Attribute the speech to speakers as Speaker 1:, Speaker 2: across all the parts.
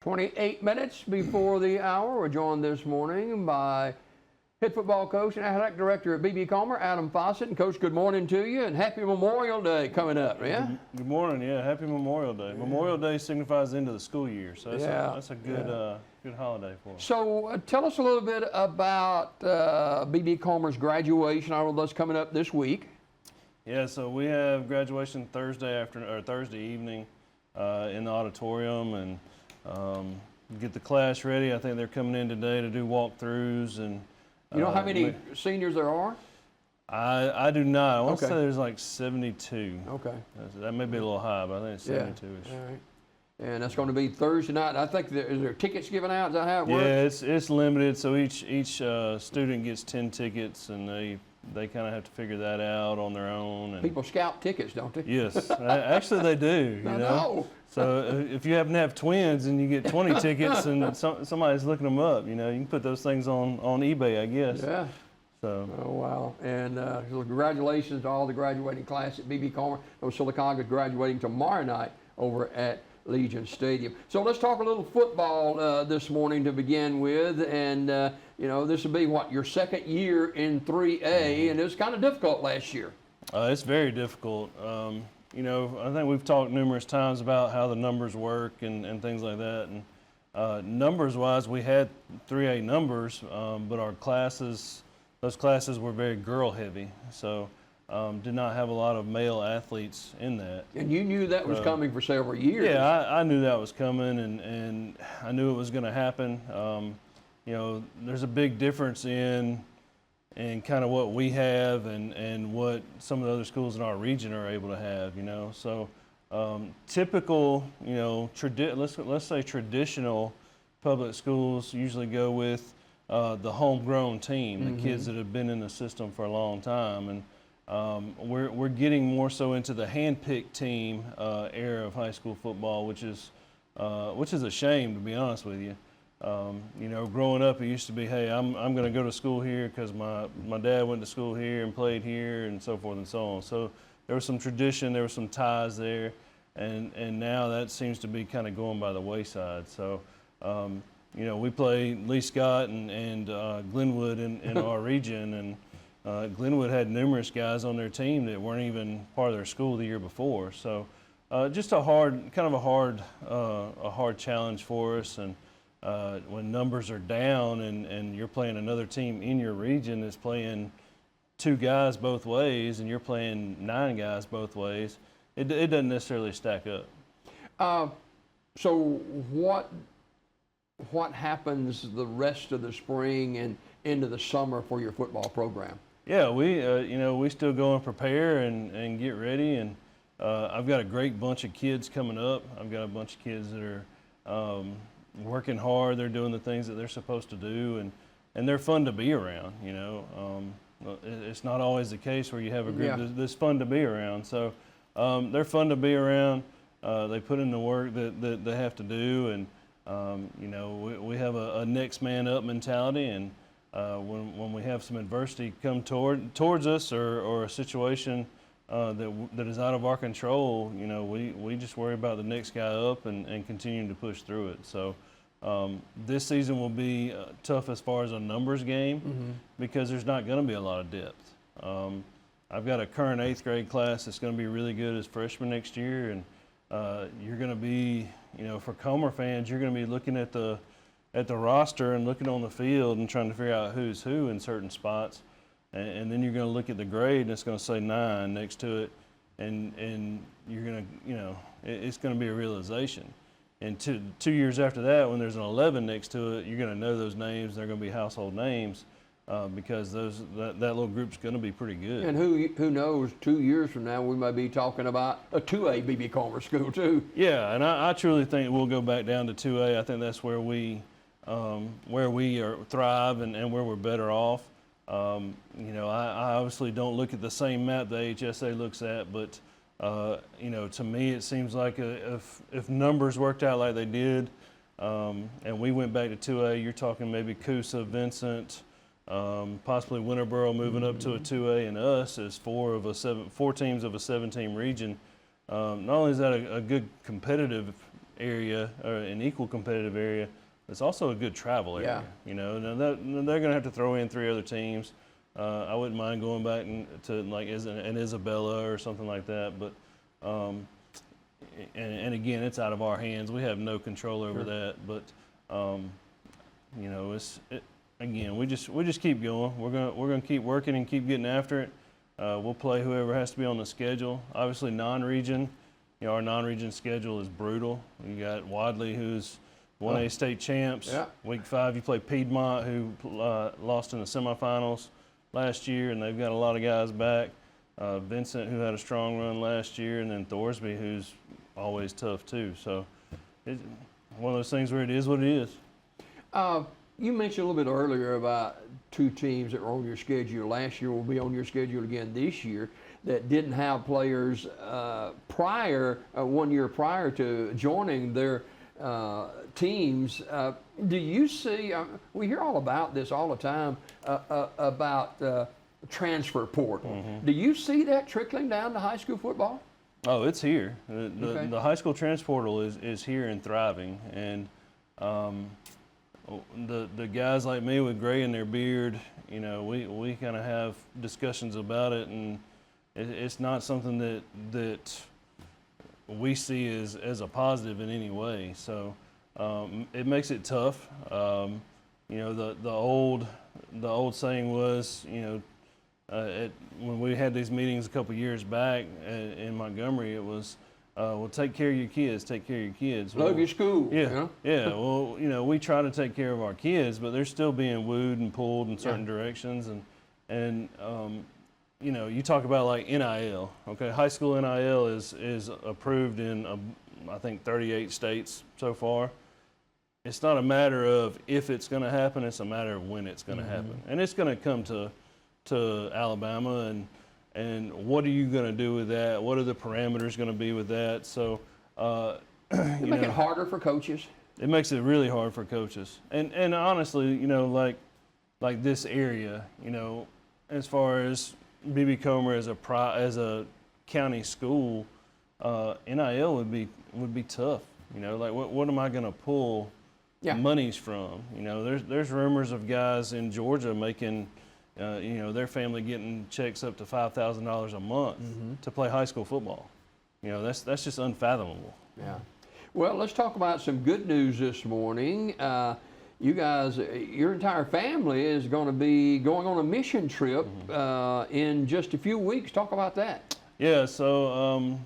Speaker 1: 28 minutes before the hour, we're joined this morning by head football coach and athletic director at BB Comer, Adam Fossett. And Coach, good morning to you, and happy Memorial Day coming up, yeah?
Speaker 2: Good morning, yeah. Happy Memorial Day. Yeah. Memorial Day signifies the end of the school year, so that's a good good holiday for us.
Speaker 1: So tell us a little bit about BB Comer's graduation. I know that's coming up this week.
Speaker 2: Yeah, so we have graduation Thursday evening in the auditorium, and get the class ready. I think they're coming in today to do walkthroughs. And
Speaker 1: you know how many seniors there are?
Speaker 2: I do not. I want to say there's like 72.
Speaker 1: Okay.
Speaker 2: That may be a little high, but I think it's 72-ish.
Speaker 1: Yeah. All right. And that's going to be Thursday night. I think is there tickets given out? Is that how it works?
Speaker 2: Yeah, it's limited. So each student gets 10 tickets, and they kind of have to figure that out on their own. And
Speaker 1: people scout tickets, don't they?
Speaker 2: Yes, actually they do. You know? So if you happen to have twins and you get 20 tickets and somebody's looking them up, you can put those things on eBay, I guess.
Speaker 1: Yeah.
Speaker 2: So.
Speaker 1: Oh, wow. And so congratulations to all the graduating class at BB Comer. Sylacauga graduating tomorrow night over at Legion Stadium. So let's talk a little football this morning to begin with. And, this will be, your second year in 3A, and it was kind of difficult last year.
Speaker 2: It's very difficult. I think we've talked numerous times about how the numbers work and things like that. And numbers-wise, we had 3A numbers, but those classes were very girl-heavy. So did not have a lot of male athletes in that.
Speaker 1: And you knew that was coming for several years.
Speaker 2: Yeah, I knew that was coming, and I knew it was going to happen. There's a big difference in kind of what we have and what some of the other schools in our region are able to have, So typical, let's say traditional public schools usually go with the homegrown team, the kids that have been in the system for a long time. And we're getting more so into the hand-picked team era of high school football, which is a shame, to be honest with you. Growing up, it used to be, hey, I'm going to go to school here because my dad went to school here and played here, and so forth and so on. So there was some tradition, there was some ties there, and now that seems to be kind of going by the wayside. So we play Lee Scott and Glenwood in our region, and Glenwood had numerous guys on their team that weren't even part of their school the year before. So just a hard challenge for us. And when numbers are down and you're playing another team in your region that's playing 2 guys both ways, and you're playing 9 guys both ways, it doesn't necessarily stack up.
Speaker 1: So what happens the rest of the spring and into the summer for your football program?
Speaker 2: Yeah, we still go and prepare and get ready, and I've got a great bunch of kids coming up. I've got a bunch of kids that are working hard. They're doing the things that they're supposed to do, and they're fun to be around. It's not always the case where you have a group that's fun to be around. So they're fun to be around. They put in the work that they have to do, and we have a next man up mentality. And when we have some adversity come towards us or a situation that is out of our control, we just worry about the next guy up and continuing to push through it. So this season will be tough as far as a numbers game because there's not going to be a lot of depth. I've got a current 8th grade class that's going to be really good as freshmen next year, and you're going to be, for Comer fans, you're going to be looking at the roster and looking on the field and trying to figure out who's who in certain spots. And then you're going to look at the grade, and it's going to say 9 next to it, and you're going to, it's going to be a realization. And 2 years after that, when there's an 11 next to it, you're going to know those names. They're going to be household names because that little group's going to be pretty good.
Speaker 1: And who knows, 2 years from now, we may be talking about a 2A BB Comer school too.
Speaker 2: Yeah, and I truly think we'll go back down to 2A. I think that's where we thrive and where we're better off. I obviously don't look at the same map the HSA looks at, but to me it seems like if numbers worked out like they did, and we went back to 2A, you're talking maybe Coosa, Vincent, possibly Winterboro moving up to a 2A, and us as 4 teams of a 7-team region. Not only is that a good competitive area or an equal competitive area. It's also a good travel area.
Speaker 1: Yeah.
Speaker 2: You know, now they're going to have to throw in 3 other teams. I wouldn't mind going back to like an Isabella or something like that, but and again, it's out of our hands. We have no control over that. But you know, again, we just keep going. We're gonna keep working and keep getting after it. We'll play whoever has to be on the schedule. Obviously, non-region. You know, our non-region schedule is brutal. You got Wadley, who's 1A state champs.
Speaker 1: Yeah.
Speaker 2: Week 5, you play Piedmont, who lost in the semifinals last year, and they've got a lot of guys back. Vincent, who had a strong run last year, and then Thorsby, who's always tough too. So it's one of those things where it is what it is.
Speaker 1: You mentioned a little bit earlier about 2 teams that were on your schedule last year will be on your schedule again this year that didn't have players prior, 1 year prior to joining their teams. Do you see, we hear all about this all the time, about transfer portal. Do you see that trickling down to high school football?
Speaker 2: Oh, it's here.
Speaker 1: Okay.
Speaker 2: The high school transfer portal is here and thriving. And the guys like me with gray in their beard, you know, we kind of have discussions about it, and it's not something that we see as a positive in any way. So it makes it tough. You know, the old saying was, you know, when we had these meetings a couple years back in Montgomery, it was, well, take care of your kids, take care of your kids.
Speaker 1: Love your school.
Speaker 2: Yeah,
Speaker 1: You know?
Speaker 2: yeah. Well, you know, we try to take care of our kids, but they're still being wooed and pulled in certain directions. And you know, you talk about like NIL. Okay, high school NIL is approved in I think 38 states so far. It's not a matter of if it's going to happen; it's a matter of when it's going to happen, and it's going to come to Alabama. And what are you going to do with that? What are the parameters going to be with that? So,
Speaker 1: You make it harder for coaches.
Speaker 2: It makes it really hard for coaches. And honestly, you know, like this area, you know, as far as B.B. Comer as a county school, NIL would be tough. You know, like what am I going to pull monies from? You know, there's rumors of guys in Georgia making. You know, their family getting checks up to $5,000 a month to play high school football. You know, that's just unfathomable.
Speaker 1: Yeah. Well, let's talk about some good news this morning. You guys, your entire family is going to be going on a mission trip in just a few weeks. Talk about that.
Speaker 2: Yeah. So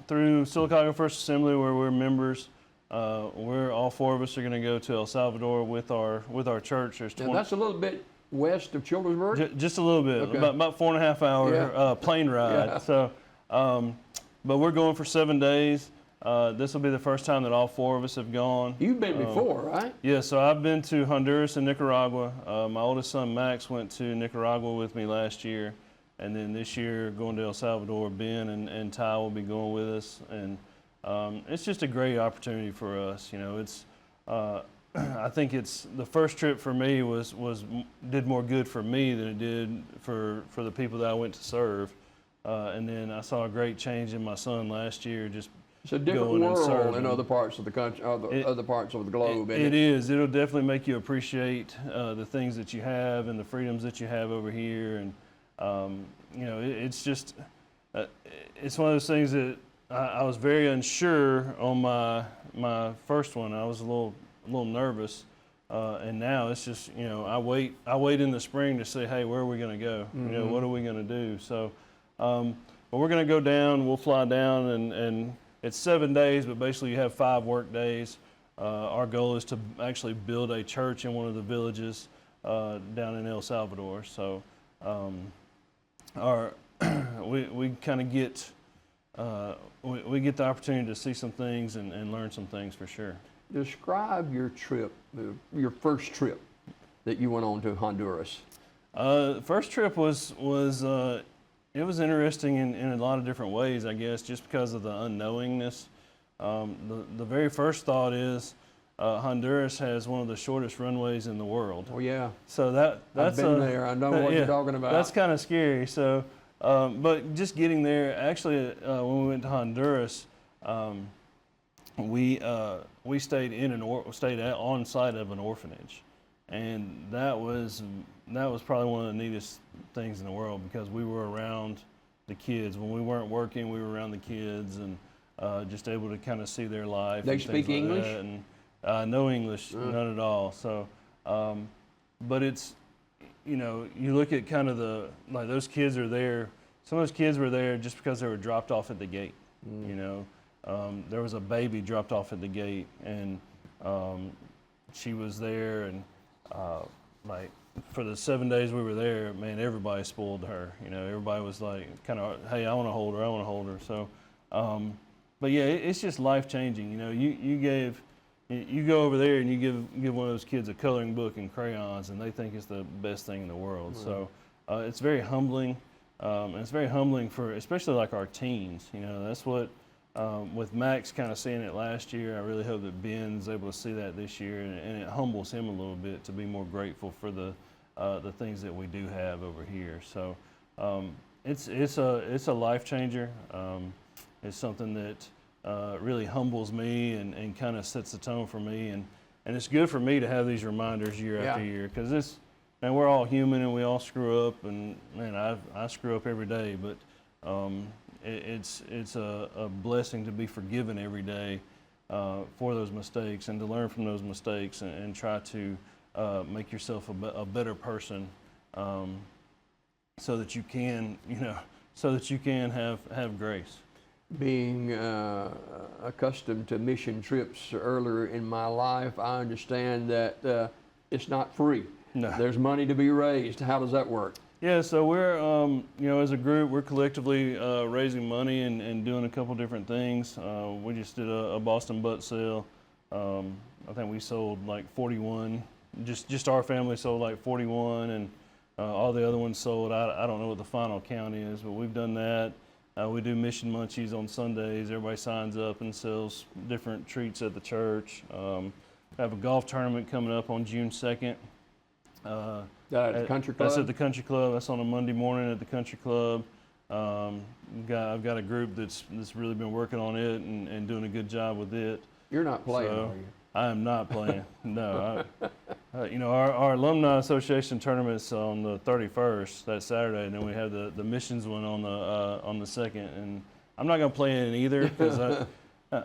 Speaker 2: through Sylacauga First Assembly, where we're members, we're all 4 of us are going to go to El Salvador with our church. There's 20.
Speaker 1: Now, that's a little bit west of Childersburg?
Speaker 2: Just a little bit,
Speaker 1: Okay.
Speaker 2: about 4.5 hour plane ride.
Speaker 1: Yeah.
Speaker 2: So, but we're going for 7 days. This will be the first time that all 4 of us have gone.
Speaker 1: You've been before, right?
Speaker 2: Yeah, so I've been to Honduras and Nicaragua. My oldest son, Max, went to Nicaragua with me last year. And then this year, going to El Salvador, Ben and Ty will be going with us. And it's just a great opportunity for us. You know, it's I think it's the first trip for me did more good for me than it did for the people that I went to serve. And then I saw a great change in my son last year. Just
Speaker 1: It's a different
Speaker 2: going and
Speaker 1: world in
Speaker 2: serving.
Speaker 1: other parts of the country, other parts of the globe.
Speaker 2: It is. It'll definitely make you appreciate the things that you have and the freedoms that you have over here. And you know, it's just it's one of those things that I was very unsure on my first one. I was a little nervous, and now it's just, you know, I wait in the spring to say, hey, where are we going to go? You know, what are we going to do? So, but we're going to go down. We'll fly down, and it's 7 days, but basically you have 5 work days. Our goal is to actually build a church in one of the villages down in El Salvador. So, we kind of get we get the opportunity to see some things and learn some things for sure.
Speaker 1: Describe your trip, your first trip that you went on to Honduras.
Speaker 2: First trip was it was interesting in a lot of different ways, I guess, just because of the unknowingness. The very first thought is Honduras has one of the shortest runways in the world.
Speaker 1: Oh yeah.
Speaker 2: So that's
Speaker 1: I've been there. I know what you're talking about.
Speaker 2: That's kind of scary. So, but just getting there, actually, when we went to Honduras, we stayed on site of an orphanage, and that was probably one of the neatest things in the world, because we were around the kids when we weren't working. We were around the kids and just able to kind of see their life.
Speaker 1: They
Speaker 2: and
Speaker 1: speak
Speaker 2: things like
Speaker 1: English?
Speaker 2: that. And no English, none at all. So, but it's, you look at kind of those kids are there. Some of those kids were there just because they were dropped off at the gate. There was a baby dropped off at the gate, and she was there, and like for the 7 days we were there, man, everybody spoiled her. Everybody was like, kind of, hey, I want to hold her, I want to hold her. So, but yeah, it's just life changing. You go over there and you give one of those kids a coloring book and crayons, and they think it's the best thing in the world. So it's very humbling, and it's very humbling for especially like our teens. That's what. With Max kind of seeing it last year, I really hope that Ben's able to see that this year, and it humbles him a little bit to be more grateful for the things that we do have over here. So it's a life changer. It's something that really humbles me and kind of sets the tone for me, and it's good for me to have these reminders year after year, because man, we're all human and we all screw up, and man, I screw up every day, but it's a blessing to be forgiven every day for those mistakes, and to learn from those mistakes, and try to make yourself a better person, so that you can have grace.
Speaker 1: Being accustomed to mission trips earlier in my life, I understand that it's not free.
Speaker 2: No.
Speaker 1: There's money to be raised. How does that work?
Speaker 2: Yeah, so we're, as a group, we're collectively raising money and doing a couple different things. We just did a Boston butt sale. I think we sold like 41. Just our family sold like 41, and all the other ones sold. I don't know what the final count is, but we've done that. We do mission munchies on Sundays. Everybody signs up and sells different treats at the church. We have a golf tournament coming up on June 2nd.
Speaker 1: At the country club?
Speaker 2: That's at the country club. That's on a Monday morning at the country club. I've got a group that's really been working on it and doing a good job with it.
Speaker 1: You're not playing,
Speaker 2: So,
Speaker 1: are you?
Speaker 2: I am not playing. No. Our alumni association tournament's on the 31st, that Saturday, and then we have the missions one on the 2nd. And I'm not going to play in either, because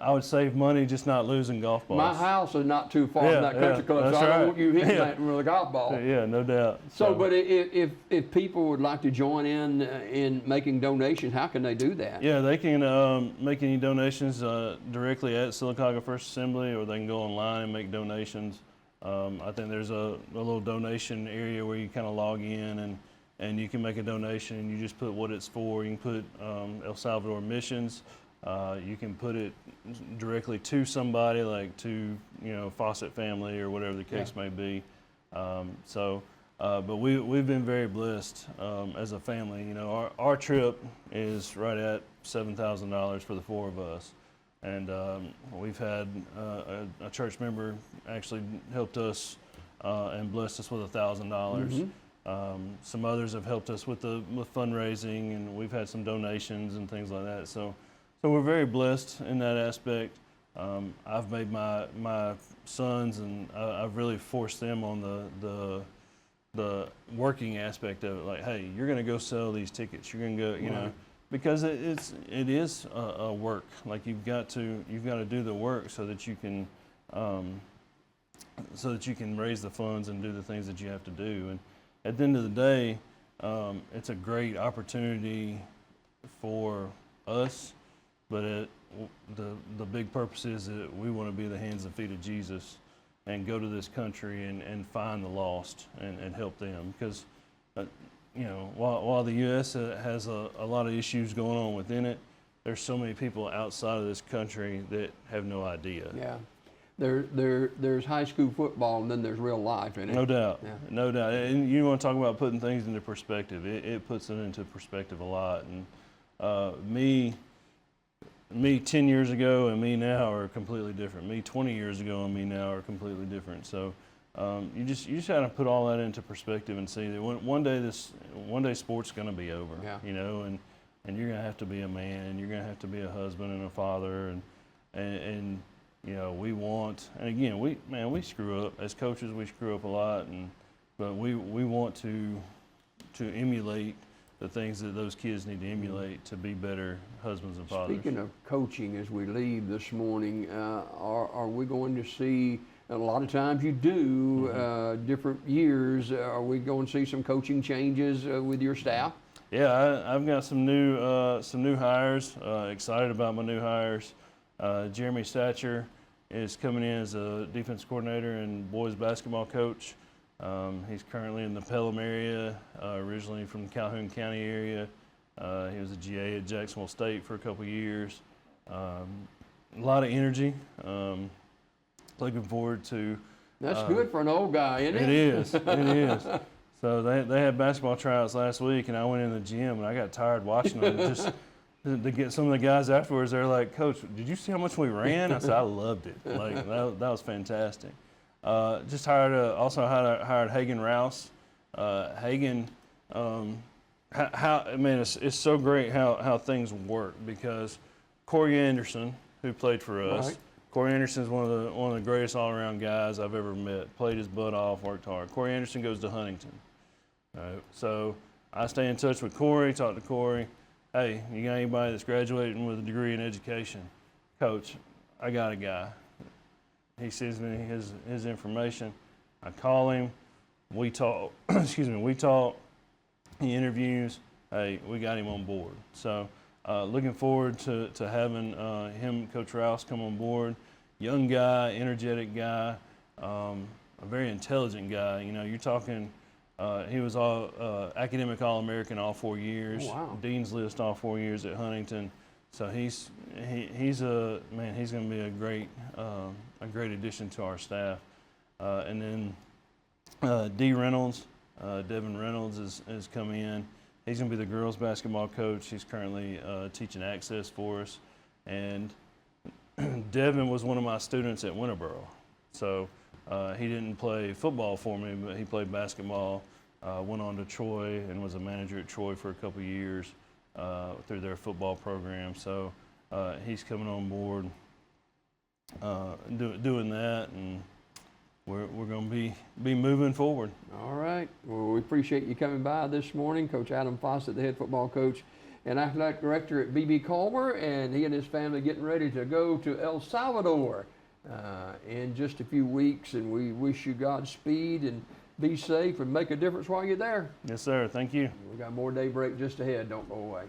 Speaker 2: I would save money just not losing golf balls.
Speaker 1: My house is not too far from that country club, so
Speaker 2: that's
Speaker 1: I don't
Speaker 2: right.
Speaker 1: want you hitting that with a golf ball.
Speaker 2: Yeah, no doubt.
Speaker 1: So, but if people would like to join in making donations, how can they do that?
Speaker 2: Yeah, they can make any donations directly at Sylacauga First Assembly, or they can go online and make donations. I think there's a little donation area where you kind of log in and you can make a donation, and you just put what it's for. You can put El Salvador Missions. You can put it directly to somebody, like to Fossett family or whatever the case may be. But we've been very blessed as a family. Our trip is right at $7,000 for the four of us, and we've had a church member actually helped us and blessed us with $1,000. Some others have helped us with fundraising, and we've had some donations and things like that. So we're very blessed in that aspect. I've made my sons, and I've really forced them on the working aspect of it. Like, hey, you're going to go sell these tickets. You're going to go, because it is a work. Like you've got to do the work so that you can raise the funds and do the things that you have to do. And at the end of the day, it's a great opportunity for us. But the big purpose is that we want to be the hands and feet of Jesus, and go to this country and find the lost and help them. Because, while the U.S. has a lot of issues going on within it, there's so many people outside of this country that have no idea.
Speaker 1: Yeah. There's high school football, and then there's real life in it.
Speaker 2: No doubt.
Speaker 1: Yeah.
Speaker 2: No doubt. And you want to talk about putting things into perspective. It puts it into perspective a lot. And me 10 years ago and me now are completely different. Me 20 years ago and me now are completely different. So you just got to put all that into perspective and see that one day sport's going to be over.
Speaker 1: Yeah.
Speaker 2: And you're going to have to be a man, and you're going to have to be a husband and a father, and you know, we want, and again, we screw up as coaches. We screw up a lot, but we want to emulate the things that those kids need to emulate to be better husbands and fathers.
Speaker 1: Speaking of coaching, as we leave this morning, are we going to see? And a lot of times you do different years. Are we going to see some coaching changes with your staff?
Speaker 2: Yeah, I've got some new hires. Excited about my new hires. Jeremy Stature is coming in as a defense coordinator and boys basketball coach. He's currently in the Pelham area, originally from the Calhoun County area. He was a GA at Jacksonville State for a couple of years. A lot of energy. Looking forward to.
Speaker 1: That's good for an old guy, isn't it?
Speaker 2: It is. It is. So they had basketball tryouts last week, and I went in the gym and I got tired watching them. Just to get some of the guys afterwards, they're like, "Coach, did you see how much we ran?" I said, "I loved it. Like that was fantastic." Just hired Hagen Rouse. Hagen, it's so great how things work because Corey Anderson, who played for us.
Speaker 1: Right.
Speaker 2: Corey Anderson is one of the greatest all-around guys I've ever met. Played his butt off, worked hard. Corey Anderson goes to Huntington. So I stay in touch with Corey, talk to Corey. Hey, you got anybody that's graduating with a degree in education? Coach, I got a guy. He sends me his information. I call him. We talk. We talk. He interviews. Hey, we got him on board. So looking forward to having him, Coach Rouse, come on board. Young guy, energetic guy, a very intelligent guy. You know, you're talking. He was all academic All-American all 4 years.
Speaker 1: Oh, wow.
Speaker 2: Dean's List all 4 years at Huntington. So he's going to be a great addition to our staff. And then D. Reynolds, Devin Reynolds is coming in. He's going to be the girls basketball coach. He's currently teaching Access for us. And Devin was one of my students at Winterboro. So he didn't play football for me, but he played basketball, went on to Troy and was a manager at Troy for a couple of years through their football program. So he's coming on board doing that, and we're going to be moving forward.
Speaker 1: All right. Well, we appreciate you coming by this morning. Coach Adam Fossett, the head football coach and athletic director at BB Colmer, and he and his family getting ready to go to El Salvador in just a few weeks, and we wish you Godspeed and be safe and make a difference while you're there.
Speaker 2: Yes, sir. Thank you.
Speaker 1: We got more daybreak just ahead. Don't go away.